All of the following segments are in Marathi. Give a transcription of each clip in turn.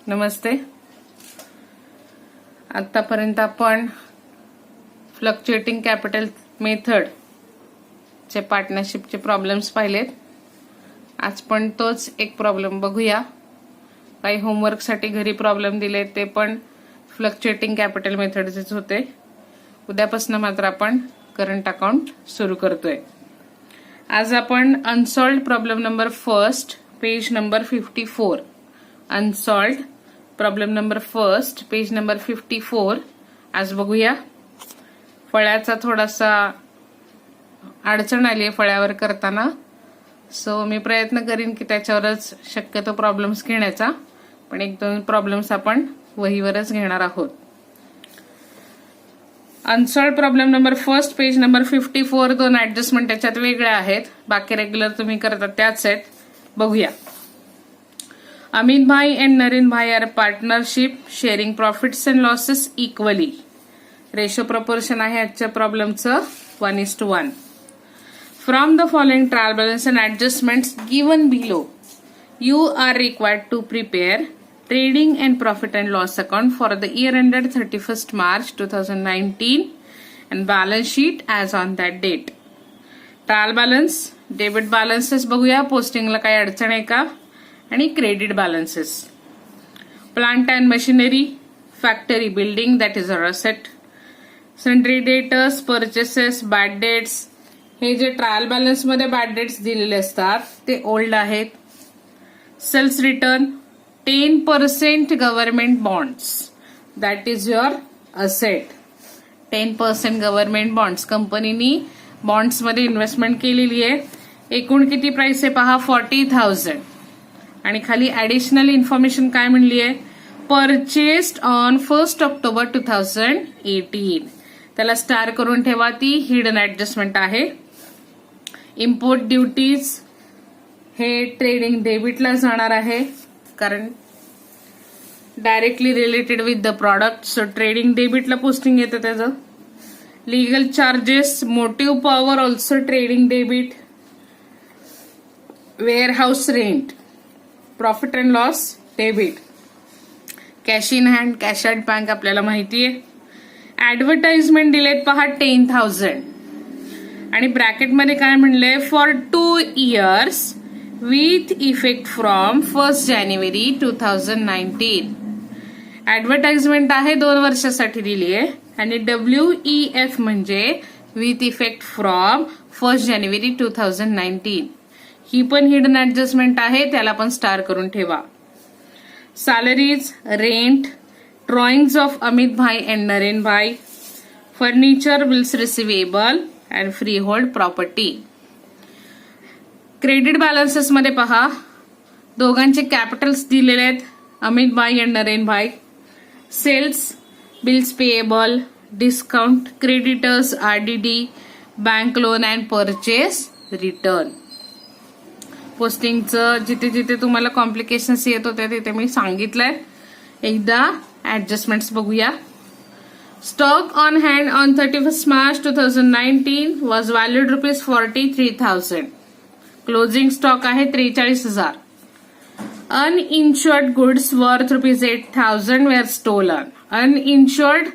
नमस्ते. आतापर्यंत आपण फ्लक्च्युएटिंग कॅपिटल मेथड चे पार्टनरशिपचे प्रॉब्लेम्स पाहिलेत. आज पण तोच एक प्रॉब्लेम बघूया. काही होमवर्कसाठी घरी प्रॉब्लेम दिले ते पण फ्लक्च्युएटिंग कॅपिटल मेथडचेच होते. उद्यापासून मात्र आपण करंट अकाउंट सुरू करतोय. आज आपण unsolved problem number first page number 54 unsolved problem number first page number 54 आज बघूया. फळ्याचा थोडासा अडचण आली आहे फळ्यावर करताना, सो मी प्रयत्न करीन की त्याच्यावरच शक्यतो प्रॉब्लेम्स घेण्याचा, पण एक दोन प्रॉब्लेम्स आपण वहीवरच घेणार आहोत. Unsolved problem number first page number 54 दोन ऍडजस्टमेंट त्याच्यात वेगळ्या आहेत, बाकी रेग्युलर तुम्ही करता त्याच आहेत. बघूया. Amit Bhai and Naren Bhai are a partnership sharing profits and losses equally. Ratio proportion आहे आजच्या प्रॉब्लेमचं 1:1. From the following trial balance and adjustments given below, you are required to prepare trading and profit and loss account for the year ended 31st March 2019 and balance sheet as on that date. Trial balance, debit balances बघूया. पोस्टिंगला काही अडचण आहे का, आणि credit balances. Plant and machinery, factory building that is our asset, sundry debtors, purchases, bad debts. हे जे ट्रायल बॅलन्स मध्ये बॅड डेट्स दिलेले असतात ते ओल्ड आहेत. Sales return, 10% government bonds that is your asset. 10% government bonds कंपनीनी बॉन्ड्स मध्ये इन्व्हेस्टमेंट केलेली आहे. एकूण किती प्राइस आहे पहा, 40,000. आणि खाली ऍडिशनल इन्फॉर्मेशन काय म्हणली आहे, परचेस्ड ऑन 1 ऑक्टोबर 2018. त्याला स्टार करून ठेवा, ती हिडन ऍडजस्टमेंट आहे. इम्पोर्ट ड्युटीज हे ट्रेडिंग डेबिटला जाणार आहे, कारण directly related with the product, so trading डेबिटला पोस्टिंग येतं त्याचं. Legal charges, motive power also trading debit. Warehouse rent, profit and loss debit. Cash in hand, cash at bank आपल्याला माहिती आहे. ऍडव्हर्टाइजमेंट दिलेत पहा 10,000. आणि ब्रॅकेटमध्ये काय म्हणलंय, for 2 years with effect from 1 जानेवारी 2019. ऍडव्हर्टाइजमेंट आहे 2 वर्षासाठी दिली आहे. आणि WEF म्हणजे विथ इफेक्ट फ्रॉम 1 जानेवारी 2019. ही पण हिडन ऍडजस्टमेंट आहे, त्याला पण स्टार करून ठेवा. Salaries, rent, drawings of Amit bhai and Naren bhai, furniture, bills receivable and freehold property. Credit balances मध्ये पहा, दोघांचे कॅपिटल्स दिलेले आहेत, Amit bhai and Naren bhai. Sales, bills payable, discount, creditors, RDD, bank loan and purchase return. पोस्टिंगचं जिथे जिथे तुम्हाला कॉम्प्लिकेशन्स येत होते तिथे मी सांगितलंय. एकदा ऍडजस्टमेंट्स बघूया. Stock on hand on 31st March 2019 was valued ₹43,000. Closing stock आहे 43,000. अनइन्शुअर्ड गुड्स वर्थ ₹8,000 वेअर स्टोलन. अनइन्शुअर्ड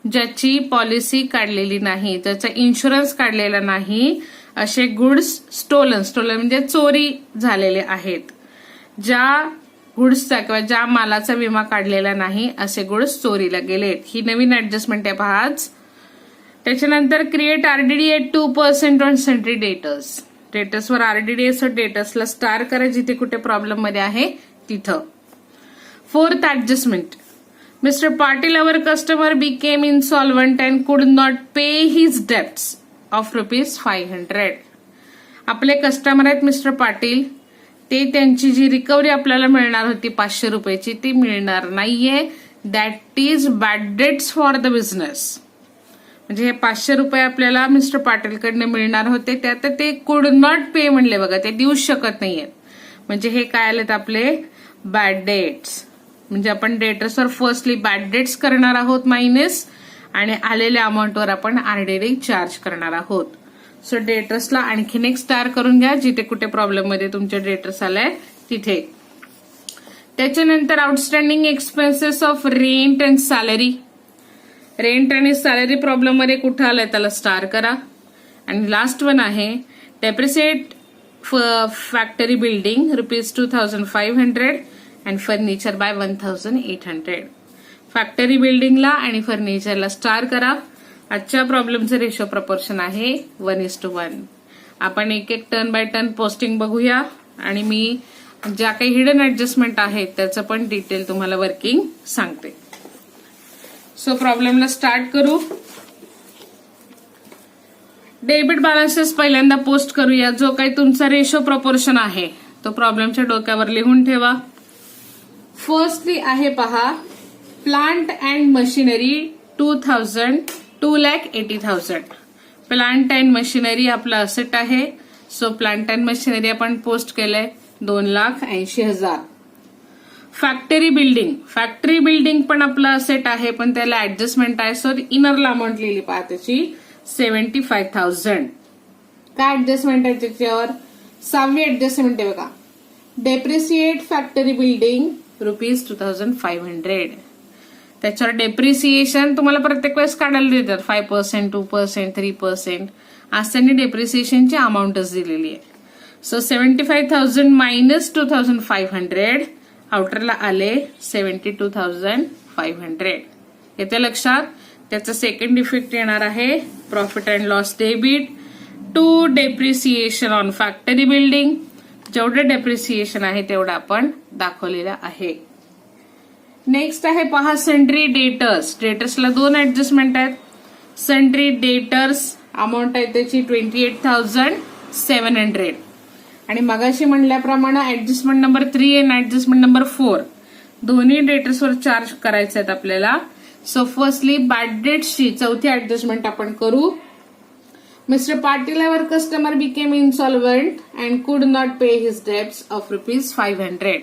ज्याची पॉलिसी काढलेली नाही, ज्याचा इन्शुरन्स काढलेला नाही, असे गुड्स स्टोलन म्हणजे चोरी झालेले आहेत. ज्या गुड्सचा किंवा ज्या मालाचा विमा काढलेला नाही असे गुड्स चोरीला गेलेत. ही नवीन ऍडजस्टमेंट आहे पहा आज. त्याच्यानंतर create RDD at 2% on sundry debtors. डेटर्सवर RDD असं डेटर्सला स्टार करा जिथे कुठे प्रॉब्लेम मध्ये आहे तिथं. 4th adjustment, Mister Patil our customer became insolvent and could not pay his debts of ₹500. आपले कस्टमर आहेत मिस्टर पाटील, ते त्यांची जी रिकव्हरी आपल्याला मिळणार होती ₹500 ती मिळणार नाहीये. That is bad debts for the business. म्हणजे हे ₹500 आपल्याला मिस्टर पाटीलकडनं मिळणार होते, ते आता ते कुड नॉट पे म्हणले बघा, ते देऊ शकत नाहीयेत. म्हणजे हे काय आलेत आपले बॅड डेट्स. म्हणजे आपण डेटर्सवर फर्स्टली बॅड डेट्स करणार आहोत मायनस, आणि आलेल्या अमाऊंटवर आपण RDD चार्ज करणार आहोत. सो डेटर्सला आणखीन एक स्टार करून घ्या जिथे कुठे प्रॉब्लेम मध्ये तुमचे डेटर्स आलाय तिथे. त्याच्यानंतर outstanding expenses of rent and salary. Rent आणि सॅलरी प्रॉब्लेम मध्ये कुठं आलंय त्याला स्टार करा. आणि लास्ट वन आहे depreciate factory building ₹2,500 and furniture by 1,800. Factory बिल्डिंगला आणि फर्निचरला स्टार करा. आजच्या प्रॉब्लेमचं रेशो प्रपोर्शन आहे 1:1. आपण एक एक टर्न बाय टर्न पोस्टिंग बघूया आणि मी ज्या काही हिडन ऍडजस्टमेंट आहेत त्याचं पण डिटेल तुम्हाला वर्किंग सांगते. सो प्रॉब्लेमला स्टार्ट करू. डेबिट बॅलन्सेस पहिल्यांदा पोस्ट करूया. जो काही तुमचा रेशो प्रपोर्शन आहे तो प्रॉब्लेमच्या डोक्यावर लिहून ठेवा. फर्स्टली आहे पहा plant and machinery 2,80,000. Plant and machinery आपला असेट आहे. सो प्लांट अँड मशिनरी आपण पोस्ट केलंय 2,80,000. फॅक्टरी बिल्डिंग पण आपलं असेट आहे पण त्याला ऍडजस्टमेंट आहे. सो इनरला अमाऊंट लिहिली पहा त्याची 75,000. काय ऍडजस्टमेंट आहे त्याच्यावर? 6वी ऍडजस्टमेंट आहे बघा. Depreciate factory building ₹2,500. त्याच्यावर डेप्रिसिएशन तुम्हाला प्रत्येक वेळेस काढायला देतात 5%, 2%, 3%. आज त्यांनी डेप्रिसिएशनची अमाऊंटच दिलेली आहे. सो 75,000 मायनस 2,500 आउटरला आले 72,500. येते लक्षात? त्याचा सेकंड इफेक्ट येणार आहे profit and loss debit to depreciation on factory building. जेवढं डेप्रिसिएशन आहे तेवढं आपण दाखवलेलं आहे. नेक्स्ट आहे पहा सन्ड्री डेटर्स. डेटर्सला 2 ऍडजस्टमेंट आहेत. सन्ड्री डेटर्स अमाऊंट आहे त्याची 28,700. आणि मगाशी म्हणल्याप्रमाणे ऍडजस्टमेंट नंबर 3 आणि ऍडजस्टमेंट नंबर 4 दोन्ही डेटर्सवर चार्ज करायचे आहेत आपल्याला. सो फर्स्टली बॅड डेट्सची 4थी ऍडजस्टमेंट आपण करू. Mister Patil our customer became insolvent and could not pay his debts of ₹500.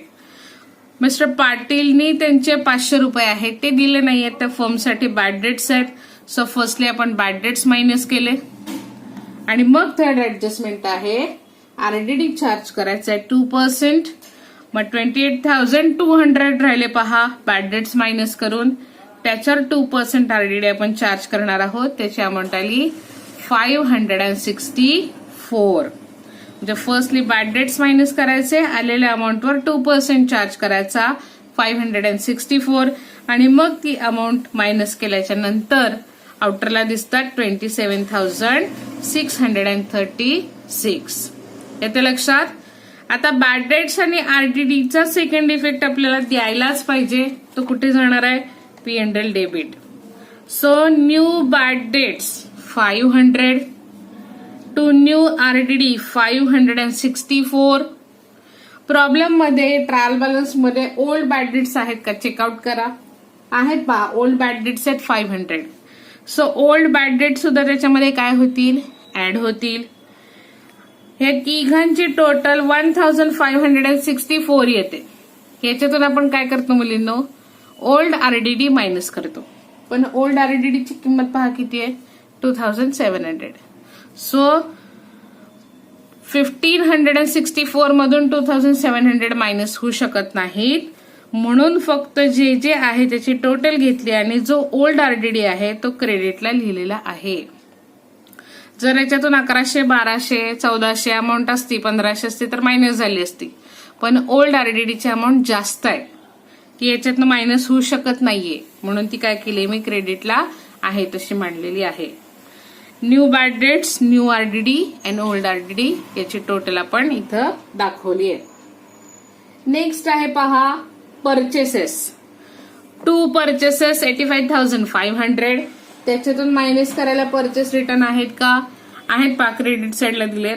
Mister पाटीलनी त्यांचे ₹500 आहेत ते दिले नाहीयेत त्या फर्मसाठी बॅड डेट्स आहेत. सो फर्स्टली आपण बॅड डेट्स मायनस केले. आणि मग थर्ड ऍडजस्टमेंट आहे आरडीडी चार्ज करायचा आहे 2%. मग 28,200 राहिले पहा बॅड डेट्स मायनस करून. त्याच्यावर 2% आरडीडी आपण चार्ज करणार आहोत. त्याची अमाऊंट आली 564. म्हणजे फर्स्टली बॅड डेट्स मायनस करायचे, आलेल्या अमाऊंटवर 2% चार्ज करायचा 564. आणि मग ती अमाऊंट मायनस केल्याच्या नंतर आउटरला दिसतात 27,636. येते लक्षात? आता बॅड डेट्स आणि आरडीडीचा सेकंड इफेक्ट आपल्याला द्यायलाच पाहिजे. तो कुठे जाणार आहे? P&L debit. So new bad debts 500 to new RDD 564. Problem मध्ये ट्रायल बॅलन्स मध्ये ओल्ड बॅड डेट्स आहेत का चेकआउट करा. आहेत पहा ओल्ड बॅड डेट्स आहेत 500. सो ओल्ड बॅड डेट सुद्धा त्याच्यामध्ये काय होतील? ऍड होतील. हे तिघांची टोटल 1,564 येते. याच्यातून आपण काय करतो मुलींनो? ओल्ड आरडीडी मायनस करतो. पण ओल्ड आरडीडीची किंमत पहा किती आहे? 2,700. सो 1,564 मधून 2,700 मायनस होऊ शकत नाहीत. म्हणून फक्त जे जे आहे त्याची टोटल घेतली आणि जो ओल्ड आरडीडी आहे तो क्रेडिटला लिहिलेला आहे. जर याच्यातून 1,100, 1,200, 1,400 अमाऊंट असती, 1,500 असती तर मायनस झाली असती. पण ओल्ड आरडीडीची अमाऊंट जास्त आहे, ती याच्यातनं मायनस होऊ शकत नाहीये. म्हणून ती काय केली मी क्रेडिटला आहे तशी मांडलेली आहे. New bad debts, new RDD and old RDD याची टोटल आपण इथं दाखवली आहे. नेक्स्ट आहे पहा परचेसेस. 2 परचेसेस 85,500. त्याच्यातून मायनस करायला परचेस रिटर्न आहेत का? आहेत पहा क्रेडिट साईडला दिलेत.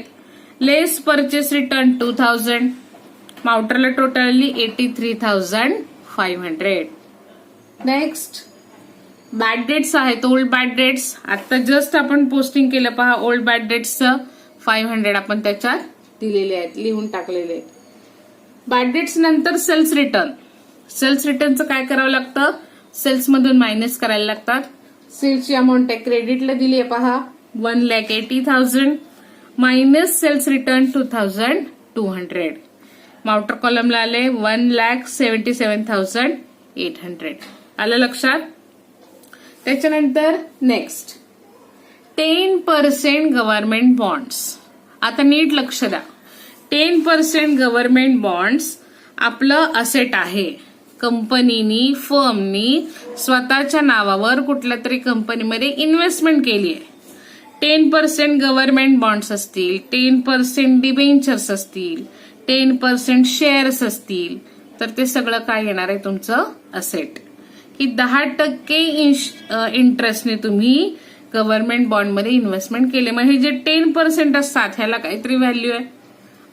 Less purchase return 2,000. माउटरला टोटली 83,500. नेक्स्ट बॅड डेट्स आहेत ओल्ड बॅड डेट्स. आता जस्ट आपण पोस्टिंग केलं पहा ओल्ड बॅड डेट्सचं 500 आपण त्याच्यात दिलेले आहेत, लिहून टाकलेले आहेत. बॅड डेट्स नंतर सेल्स रिटर्न. सेल्स रिटर्नचं काय करावं लागतं? सेल्स मधून मायनस करायला लागतात. सेल्सची अमाऊंट आहे क्रेडिटला दिली आहे पहा 1,80,000 मायनस सेल्स रिटर्न 2,200. मग आउटर कॉलमला आले 1,77,800. आलं लक्षात? त्याच्यानंतर नेक्स्ट 10% गव्हर्नमेंट बॉन्ड्स. आता नीट लक्ष द्या. 10% गव्हर्नमेंट बॉन्ड्स आपलं असेट आहे. कंपनीनी फर्मनी स्वतःच्या नावावर कुठल्या तरी कंपनीमध्ये इन्व्हेस्टमेंट केली आहे. 10% गव्हर्नमेंट बॉन्ड्स असतील, 10% डिबेंचर्स असतील, 10% शेअर्स असतील, तर ते सगळं काय येणार आहे तुमचं असेट. की 10% इंटरेस्टने तुम्ही गव्हर्नमेंट बॉन्डमध्ये इन्व्हेस्टमेंट केले. मग हे जे 10% असतात ह्याला काहीतरी व्हॅल्यू आहे,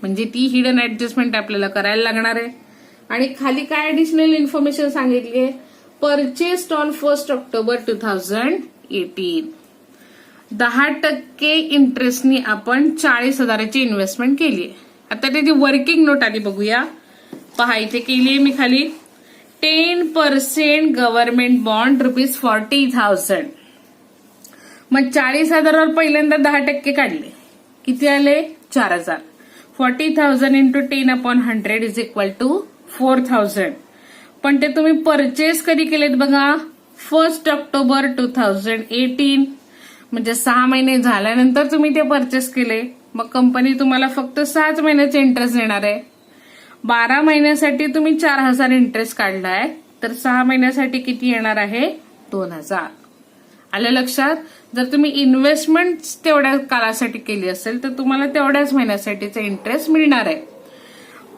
म्हणजे ती हिडन ऍडजस्टमेंट आपल्याला करायला लागणार आहे. आणि खाली काय ऍडिशनल इन्फॉर्मेशन सांगितली आहे, परचेस्ड ऑन 1 ऑक्टोबर 2018. 10% इंटरेस्टनी आपण 40,000ची इन्व्हेस्टमेंट केली आहे. आता त्याची वर्किंग नोट आली बघूया. पहा इथे केली आहे मी खाली 10% गव्हर्नमेंट बॉन्ड ₹40,000. मग 40,000वर पहिल्यांदा 10% काढले, किती आले 4,000. 40,000 इंटू 10/100 इज इक्वल टू 4,000. पण ते तुम्ही परचेस कधी केलेत बघा, 1 ऑक्टोबर 2018. म्हणजे 6 महिने झाल्यानंतर तुम्ही ते परचेस केले. मग कंपनी तुम्हाला फक्त 6 महिन्याचे इंटरेस्ट देणार आहे. 12 महिन्यासाठी तुम्ही 4,000 इंटरेस्ट काढलाय, तर 6 महिन्यासाठी किती येणार आहे 2,000. आलं लक्षात? जर तुम्ही इन्व्हेस्टमेंट तेवढ्या काळासाठी केली असेल तर तुम्हाला तेवढ्याच महिन्यासाठीचं इंटरेस्ट मिळणार आहे.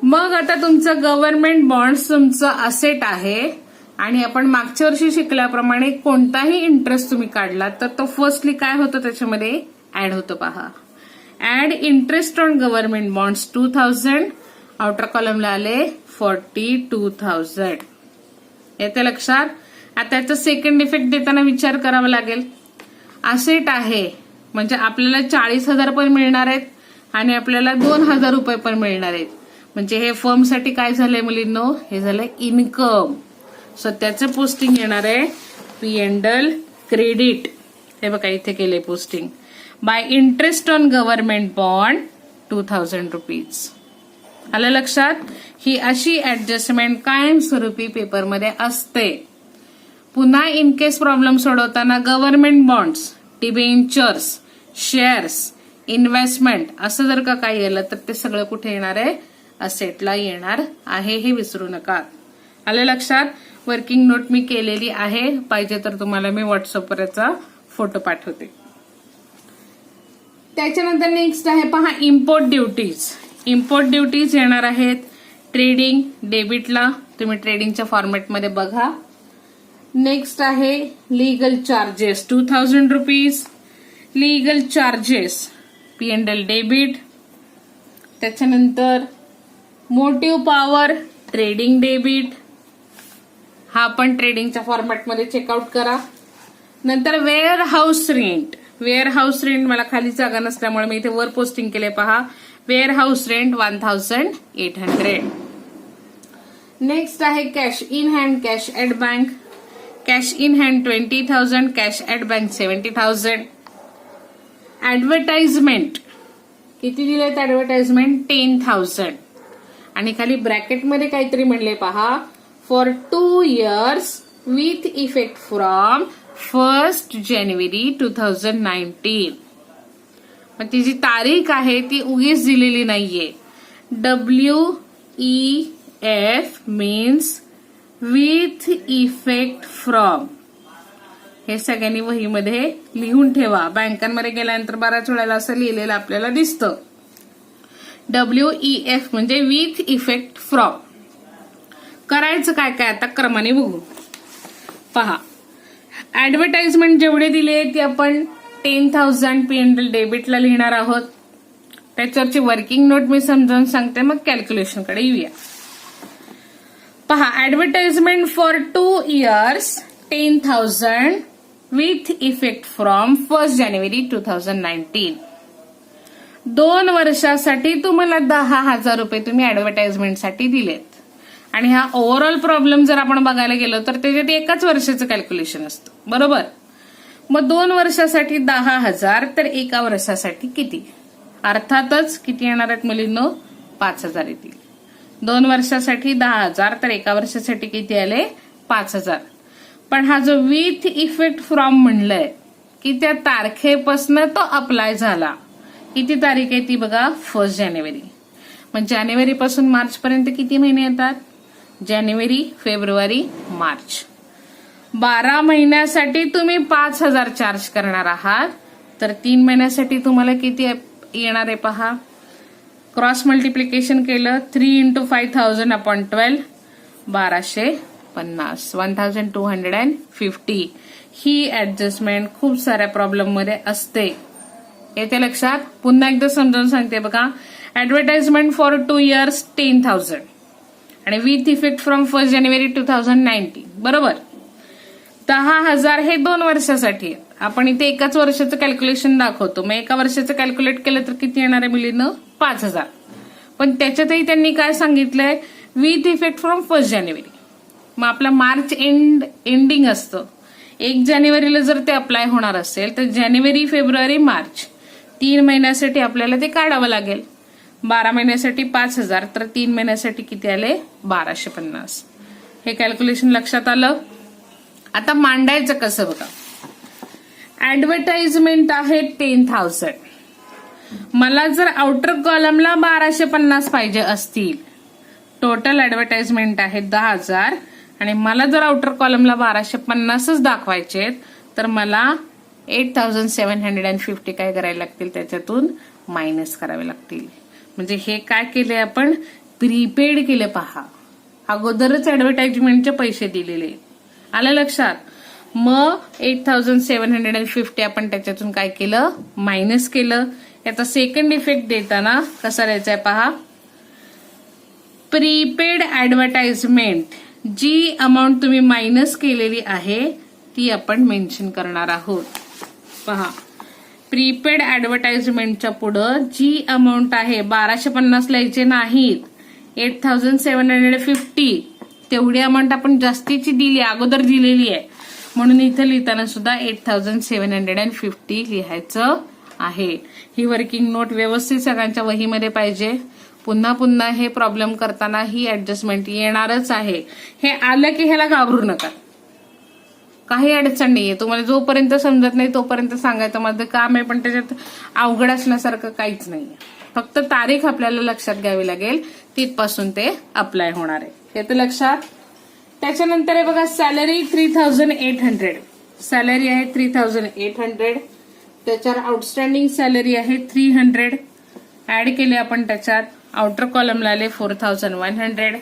मग आता तुमचं गव्हर्नमेंट बॉन्ड्स तुमचं असेट आहे आणि आपण मागच्या वर्षी शिकल्याप्रमाणे कोणताही इंटरेस्ट तुम्ही काढला तर तो फर्स्टली काय होतं त्याच्यामध्ये ऍड होतं. पहा, add interest on government bonds 2,000. Outer कॉलमला आले 42,000. येते लक्षात? आता त्याचा सेकंड इफेक्ट देताना विचार करावा लागेल. असेट आहे म्हणजे आपल्याला 40,000 पण मिळणार आहेत आणि आपल्याला 2,000 रुपये पण मिळणार आहेत. म्हणजे हे फर्मसाठी काय झालंय मुलींनो, हे झालंय इन्कम. सो त्याचं पोस्टिंग येणार आहे P&L क्रेडिट. हे बघा इथे केले posting bye interest on government bond 2,000 rupees. आलं लक्षात? ही अशी ऍडजस्टमेंट कायमस्वरूपी पेपरमध्ये असते. पुन्हा इन केस प्रॉब्लेम सोडवताना government bonds, debentures, shares, investment असं जर का काही आलं तर ते सगळं कुठे येणार आहे असेटला येणार आहे. हे विसरू नका. आलं लक्षात? वर्किंग नोट मी केलेली आहे, पाहिजे तर तुम्हाला मी व्हॉट्सअपवर याचा फोटो पाठवते. त्याच्यानंतर नेक्स्ट आहे पहा इम्पोर्ट ड्युटीज. इम्पोर्ट ड्युटीज येणार आहेत ट्रेडिंग डेबिटला. तुम्ही ट्रेडिंगच्या फॉर्मॅटमध्ये बघा. नेक्स्ट आहे legal charges 2,000 rupees. Legal charges P&L debit. त्याच्यानंतर मोटिव्ह पॉवर ट्रेडिंग डेबिट, हा पण ट्रेडिंगच्या फॉर्मॅटमध्ये चेकआउट करा. नंतर warehouse rent. Warehouse rent मला खाली जागा नसल्यामुळे मी इथे वर पोस्टिंग केले. पहा, वेअर हाऊस रेंट 1,800. नेक्स्ट आहे cash in hand, cash at bank. Cash in hand 20,000, cash at bank 70,000. Advertisement किती दिलेत? ऍडव्हर्टाइजमेंट 10,000. आणि खाली ब्रॅकेटमध्ये काहीतरी म्हणले पहा, for 2 years with effect from 1 जानेवारी 2019. मग ती जी तारीख आहे ती उगीच दिलेली नाहीये. WEF means with effect from. हे सगळ्यांनी वहीमध्ये लिहून ठेवा. बँकांमध्ये गेल्यानंतर बऱ्याच वेळेला असं लिहिलेलं आपल्याला दिसतं. WEF म्हणजे विथ इफेक्ट फ्रॉम. करायचं काय काय आता क्रमाने बघू. पहा, ऍडव्हर्टाइजमेंट जेवढे दिले ते आपण 10,000 P&L डेबिटला लिहिणार आहोत. त्याच्यावरची वर्किंग नोट मी समजावून सांगते, मग कॅल्क्युलेशनकडे येऊया. पहा, advertisement for 2 years 10,000 with effect from 1 जानेवारी 2019. 2 वर्षासाठी तुम्हाला 10,000 रुपये तुम्ही ऍडव्हर्टाइजमेंटसाठी दिलेत. आणि हा ओव्हरऑल प्रॉब्लेम जर आपण बघायला गेलो तर त्याच्यात एकाच वर्षाचं कॅल्क्युलेशन असतं, बरोबर. मग 2 वर्षासाठी 10,000 तर एका वर्षासाठी किती? अर्थातच किती येणार आहेत मुलींनो? 5,000 येतील. 2 वर्षासाठी 10,000, तर 1 वर्षासाठी किती आले 5,000. पण हा जो विथ इफेक्ट फ्रॉम म्हणलंय की त्या तारखेपासून तो अप्लाय झाला. किती तारीख आहे ती बघा 1 जानेवारी. मग जानेवारी पासून मार्च पर्यंत किती महिने येतात? जानेवारी, फेब्रुवारी, मार्च. 12 महिन्यासाठी तुम्ही 5,000 चार्ज करणार आहात, तर 3 महिन्यासाठी तुम्हाला किती येणार आहे पहा. क्रॉस मल्टिप्लिकेशन केलं 3 × 5,000 अपॉन 12, 1250, 1250. ही ऍडजस्टमेंट खूप साऱ्या प्रॉब्लेम मध्ये असते. येते लक्षात. पुन्हा एकदा समजावून सांगते बघा. ऍडव्हर्टाइजमेंट फॉर 2 years 10,000 आणि विथ इफेक्ट फ्रॉम 1 जानेवारी 2019, बरोबर. 10,000 हे 2 वर्षासाठी. आपण इथे एकाच वर्षाचं कॅल्क्युलेशन दाखवतो. मग 1 वर्षाचं कॅल्क्युलेट केलं तर किती येणार आहे मुलींनो? 5,000. पण त्याच्यातही त्यांनी काय सांगितलंय? विथ इफेक्ट फ्रॉम 1 जानेवारी. मग आपला मार्च एंडिंग असतं. 1 जानेवारीला जर ते अप्लाय होणार असेल तर जानेवारी, फेब्रुवारी, मार्च 3 महिन्यासाठी आपल्याला ते काढावं लागेल. 12 महिन्यासाठी 5,000, तर 3 महिन्यासाठी किती आले? 1250. हे कॅल्क्युलेशन लक्षात आलं. आता मांडायचं कसं बघा. ऍडव्हर्टाइजमेंट आहे 10,000. मला जर आउटर कॉलमला 1250 पाहिजे असतील, टोटल ऍडव्हर्टाइजमेंट आहे 10,000 आणि मला जर आउटर कॉलमला 1250च दाखवायचे तर मला 8,750 काय करायला लागतील? त्याच्यातून मायनस करावे लागतील. म्हणजे हे काय केले आपण? प्रीपेड केले पहा. अगोदरच ऍडव्हर्टाइजमेंटचे पैसे दिलेले. आलं लक्षात. मग 8,750 आपण त्याच्यातून काय केलं? मायनस केलं. याचा सेकंड इफेक्ट देताना कसा द्यायचा पहा. प्रीपेड ऍडव्हर्टाइजमेंट जी अमाऊंट तुम्ही मायनस केलेली आहे ती आपण मेन्शन करणार आहोत. पहा, प्रीपेड ऍडव्हर्टाइजमेंटच्या पुढं जी अमाऊंट आहे 1250 लिहायचे नाहीत, 8,750 तेवढी अमाऊंट आपण जास्तीची दिली, अगोदर दिलेली आहे. म्हणून इथं लिहिताना सुद्धा 8,750 लिहायचं आहे. ही वर्किंग नोट व्यवस्थित सगळ्यांच्या वहीमध्ये पाहिजे. पुन्हा पुन्हा हे प्रॉब्लेम करताना ही ऍडजस्टमेंट येणारच आहे. हे आलं की ह्याला घाबरू नका. काही अडचण नाहीये. तुम्हाला जोपर्यंत समजत नाही तोपर्यंत सांगायचं माझं काम आहे, पण त्याच्यात अवघड असण्यासारखं काहीच नाहीये. फक्त तारीख आपल्याला लक्षात घ्यावी लागेल, तिथपासून ते अप्लाय होणार आहे. येतं लक्षात. त्याच्यानंतर आहे बघा सॅलरी 3,800. सॅलरी आहे 3,800. त्याच्यावर आउटस्टँडिंग सॅलरी आहे 300. ऍड केले आपण त्याच्यात. आउटर कॉलमला आले 4,100.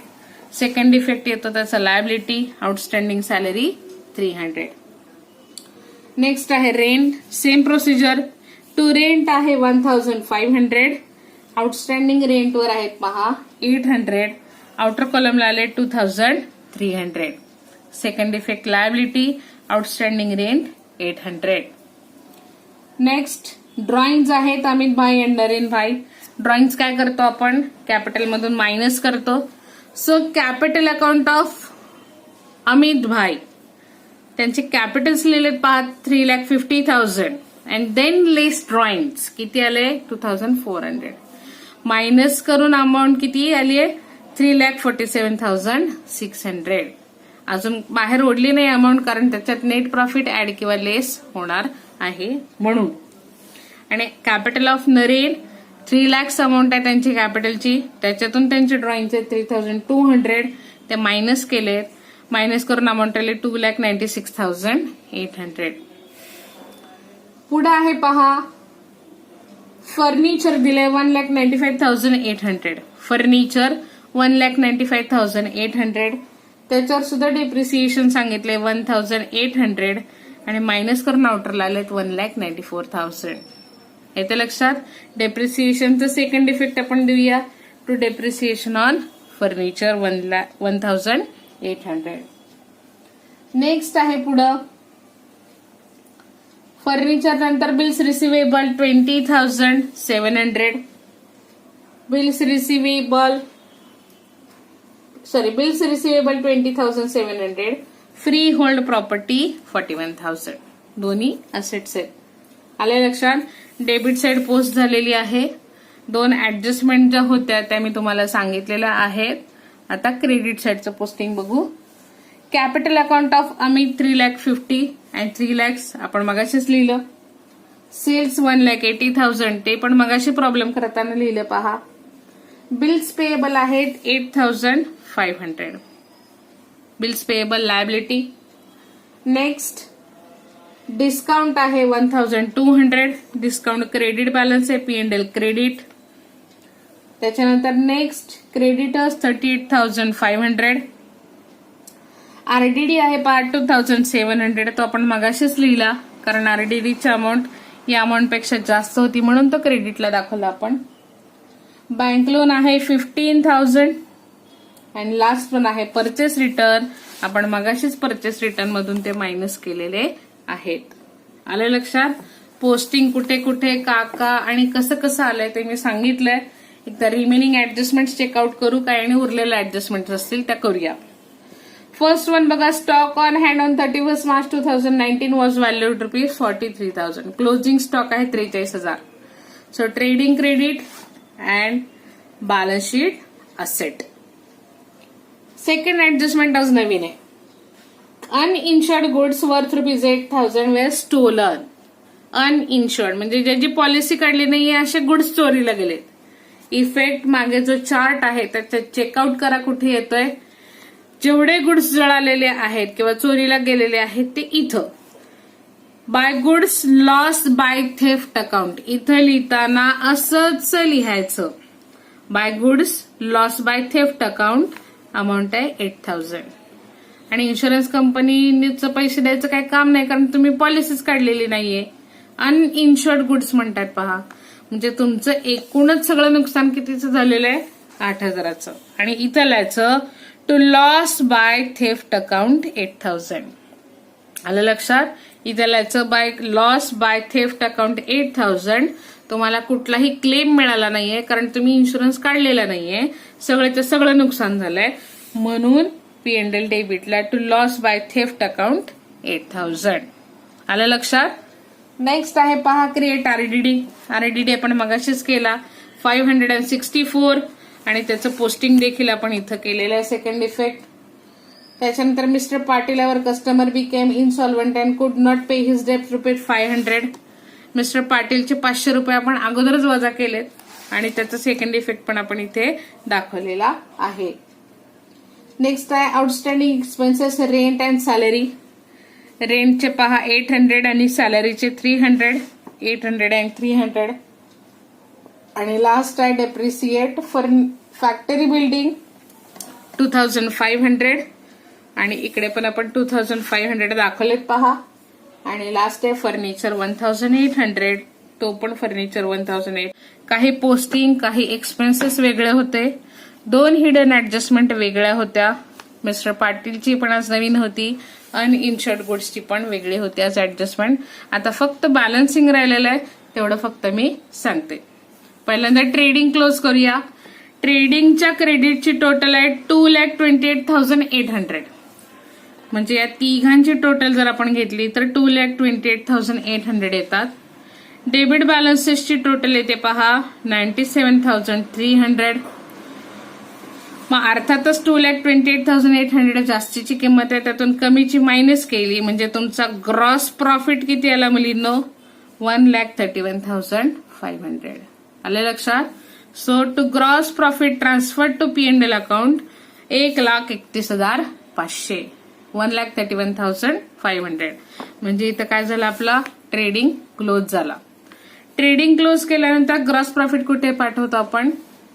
सेकंड इफेक्ट येतो त्याचा लायबिलिटी, आउटस्टँडिंग सॅलरी 300. नेक्स्ट आहे rent. Same procedure. To rent आहे 1,500. आउटस्टँडिंग रेंटवर आहेत पहा 800. आउटर कॉलमला आले 2,300. Second effect liability, outstanding rent 800. Next drawings आहेत अमित भाई अँड नरेन भाई. ड्रॉइंग्स काय करतो आपण? कॅपिटल मधून मायनस करतो. So capital account of Amit भाई, त्यांचे कॅपिटल्स लिहिलेत पहा 3,50,000 अँड देन लेस ड्रॉइंग्स किती आले? 2,400. मायनस करून अमाऊंट किती आली आहे? 3,47,600. अजून बाहेर ओढली नाही अमाऊंट, कारण त्याच्यात नेट प्रॉफिट ऍड किंवा लेस होणार आहे म्हणून. आणि capital of Naren 3 lakhs amount आहे त्यांची कॅपिटलची, त्याच्यातून त्यांचे ड्रॉइंगचे 3,200 ते मायनस केलेत. मायनस करून अमाऊंट आले 2,96,800. पुढे आहे पहा फर्निचर दिले 1,95,800. फर्निचर 1,95,800. त्याच्यावर सुद्धा डेप्रिसिएशन सांगितले 1,800 आणि मायनस करून आउटरला आलेत 1,94,000. येते लक्षात. डेप्रिसिएशनचं सेकंड इफेक्ट आपण देऊया. To depreciation on furniture 1,800. Next आहे पुढं फर्निचर नंतर bills receivable 20,700. Bills receivable 20,700. Freehold property 41,000. दोन्ही असेट्स आहेत. आले लक्षात. डेबिट साइड पोस्ट झालेली आहे. 2 ऍडजस्टमेंट ज्या होत्या त्या मी तुम्हाला सांगितलेल्या आहेत. आता क्रेडिट साईडचं पोस्टिंग बघू. कॅपिटल अकाउंट ऑफ अमित 3,50,000 आणि 3 lakhs आपण मगाशीच लिहिलं. सेल्स 1,80,000 ते पण मगाशी प्रॉब्लेम करताना लिहिलं पहा. बिल्स पेएबल आहेत 8,500. Bills payable liability. Next discount आहे 1,200. डिस्काउंट क्रेडिट बॅलन्स आहे P&L क्रेडिट. त्याच्यानंतर नेक्स्ट क्रेडिटर्स 38,500. आरडीडी आहे पहा 2,700. तो आपण मगाशीच लिहिला कारण आरडीडीची अमाऊंट या अमाऊंट पेक्षा जास्त होती म्हणून तो क्रेडिटला दाखवला आपण. बँक लोन आहे 15,000 आणि लास्ट वन आहे परचेस रिटर्न. आपण मगाशीच परचेस रिटर्न मधून ते मायनस केलेले आहेत. आलं लक्षात. पोस्टिंग कुठे कुठे काका आणि कसं कसं आलंय ते मी सांगितलंय. एकदा रिमेनिंग ऍडजस्टमेंट चेकआउट करू काय आणि उरलेल्या ऍडजस्टमेंट असतील त्या करूया. फर्स्ट वन बघा. Stock on hand on 31 March 2019 was valued ₹43,000. Closing stock आहे 43,000. So trading credit and balance sheet asset. Second adjustment आज नवीन आहे. अनइन्शुर्ड गुड्स वर्थ ₹8,000 वेअर स्टोलन. अनइन्शुर्ड म्हणजे ज्याची पॉलिसी काढली नाहीये असे गुड्स चोरीला गेलेत. इफेक्ट मागे जो चार्ट आहे त्याच्यात चेकआउट करा कुठे येतोय. जेवढे गुड्स जळालेले आहेत किंवा चोरीला गेलेले आहेत ते इथं. By goods loss by theft account. इथं लिहिताना असंच लिहायचं. By goods loss by theft account amount आहे 8,000. आणि इन्शुरन्स कंपनीचं पैसे द्यायचं काही काम नाही कारण तुम्ही पॉलिसीच काढलेली नाहीये. अनइन्शुर्ड गुड्स म्हणतात पहा. म्हणजे तुमचं एकूणच सगळं नुकसान कितीचं झालेलं आहे 8,000चं. आणि इथं लिहायचं to loss by theft account 8,000. आलं लक्षात. इथं लिहायचं by loss by theft account 8,000. तुम्हाला कुठलाही क्लेम मिळाला नाहीये कारण तुम्ही इन्शुरन्स काढलेला नाहीये. सगळ्याचं सगळं नुकसान झालंय म्हणून P&L डेबिटला to loss by theft account 8,000. आलं लक्षात. नेक्स्ट आहे पहा क्रिएट आरडीडी. आरडीडी आपण मगाशीच केला 564 आणि त्याचं पोस्टिंग देखील आपण इथं केलेलं आहे. Second effect. त्याच्यानंतर Mister Patil customer became insolvent and could not pay his debt ₹500. मिस्टर पाटीलचे ₹500 आपण अगोदरच वजा केलेत आणि त्याचा सेकंड इफेक्ट पण आपण इथे दाखवलेला आहे. नेक्स्ट आहे outstanding expenses rent and salary. रेंटचे पहा 800 आणि सॅलरीचे 300. 800 अँड 300. आणि लास्ट आहे डेप्रिसिएट फॉर फॅक्टरी बिल्डिंग 2,500 आणि इकडे पण आपण 2,500 दाखवलेत पहा. आणि लास्ट आहे फर्निचर 1,800. तो पण फर्निचर 1,008. काही पोस्टिंग काही एक्सपेन्सेस वेगळे होते. 2 हिडन ऍडजस्टमेंट वेगळ्या होत्या. मिस्टर पाटीलची पण आज नवीन होती. अनइन्शुर्ड गुड्सची पण वेगळी होती आज ऍडजस्टमेंट. आता फक्त बॅलन्सिंग राहिलेलं आहे तेवढं फक्त मी सांगते. पहिल्यांदा ट्रेडिंग क्लोज करूया. ट्रेडिंगच्या क्रेडिटची टोटल आहे 2,28,800. म्हणजे या तिघांची टोटल जर आपण घेतली तर 2,28,800 येतात. डेबिट बॅलन्सेसची टोटल येते पहा 97,300. मग अर्थातच 2,28,800 जास्तीची किंमत आहे त्यातून कमीची मायनस केली म्हणजे तुमचा ग्रॉस प्रॉफिट किती आला मुलींनो 1,31,500. आले लक्षात. So to gross profit transfer to P&L account 1,31,500. 1,31,500 म्हणजे इथं काय झालं आपला ट्रेडिंग क्लोज झाला. ट्रेडिंग क्लोज केल्यानंतर ग्रॉस प्रॉफिट कुठे पाठवतो आपण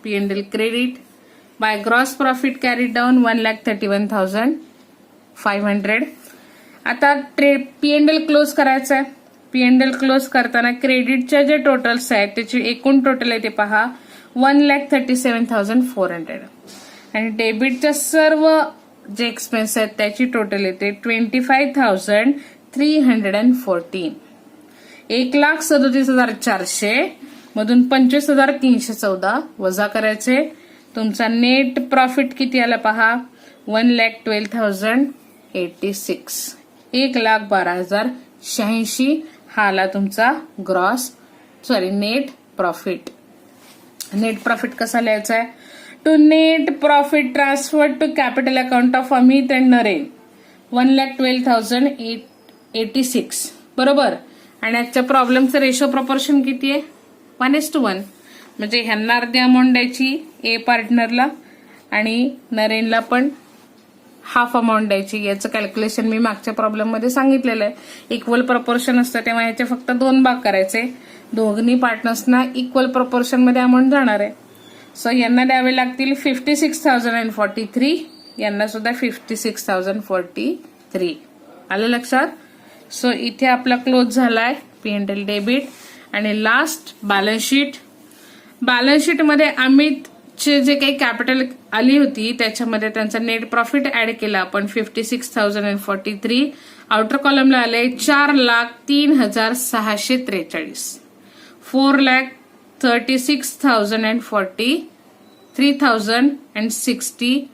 P&L credit. By gross profit carried down 1,31,500. आता P&L क्लोज करायचं आहे. P&L क्लोज करताना क्रेडिटच्या जे टोटल्स आहेत त्याची एकूण टोटल आहे ते पहा 1,37,400 आणि डेबिटच्या सर्व जे एक्सपेन्स आहेत त्याची टोटल येते 25,314. 1,37,400 मधून 25,314 वजा करायचे. तुमचा नेट प्रॉफिट किती आला पहा 1,12,086. 1,12,086 हा आला तुमचा नेट प्रॉफिट. नेट प्रॉफिट कसा लिहायचा आहे? To net profit transfer to capital account of Amit and Naren 1,12,886 बरोबर. आणि आजच्या प्रॉब्लेमचं रेशो प्रपोर्शन किती आहे? 1:1. म्हणजे ह्यांना अर्धी अमाऊंट द्यायची ए पार्टनरला आणि नरेनला पण हाफ अमाऊंट द्यायची. याचं कॅल्क्युलेशन मी मागच्या प्रॉब्लेम मध्ये सांगितलेलं आहे. इक्वल प्रपोर्शन असतं तेव्हा याचे फक्त 2 भाग करायचे. दोन्ही पार्टनर्सना इक्वल प्रपोर्शन मध्ये अमाऊंट जाणार आहे. सो यांना द्यावे लागतील 56,043, यांना सुद्धा 56,043. आलं लक्षात? सो इथे आपला क्लोज झालाय P&L डेबिट. आणि last balance sheet. Balance sheet मध्ये अमितचे जे काही कॅपिटल आली होती त्याच्यामध्ये त्यांचा नेट प्रॉफिट ऍड केला आपण 56,043. आउटर कॉलमला आले 4,03,643. 4,36,040 3,060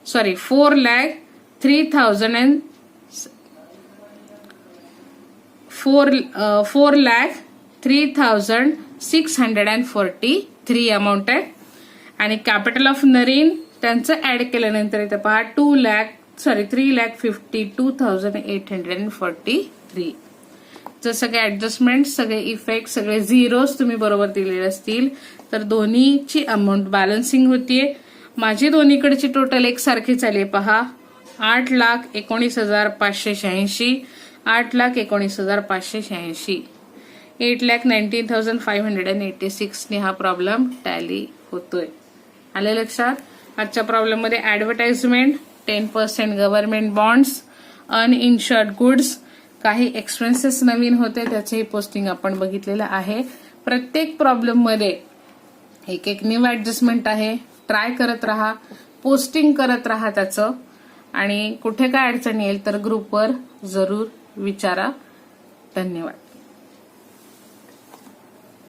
sorry 4,03,643 अमाऊंट आहे. आणि कॅपिटल ऑफ नरीन त्यांचं ऍड केल्यानंतर इथे पहा 3,52,843. जर सगळे ऍडजस्टमेंट, सगळे इफेक्ट, सगळे झिरोज तुम्ही बरोबर दिलेले असतील तर दोन्हीची अमाऊंट बॅलन्सिंग होतीये. माझी दोन्हीकडची टोटल एकसारखीच आली पहा 8,19,586, 8,19,586, 8,19,586 ने हा प्रॉब्लेम टॅली होतोय. आले लक्षात? आजच्या प्रॉब्लेम मध्ये ऍडव्हर्टाइजमेंट, 10% गव्हर्नमेंट बॉन्ड्स, अनइन्शुअर्ड गुड्स, काही एक्सपेन्सेस नवीन होते त्याचेही पोस्टिंग आपण बघितलेलं आहे. प्रत्येक प्रॉब्लेम मध्ये एक एक न्यू ऍडजस्टमेंट आहे. ट्राय करत राहा, पोस्टिंग करत राहा त्याचं. आणि कुठे काय अडचण येईल तर ग्रुपवर जरूर विचारा. धन्यवाद.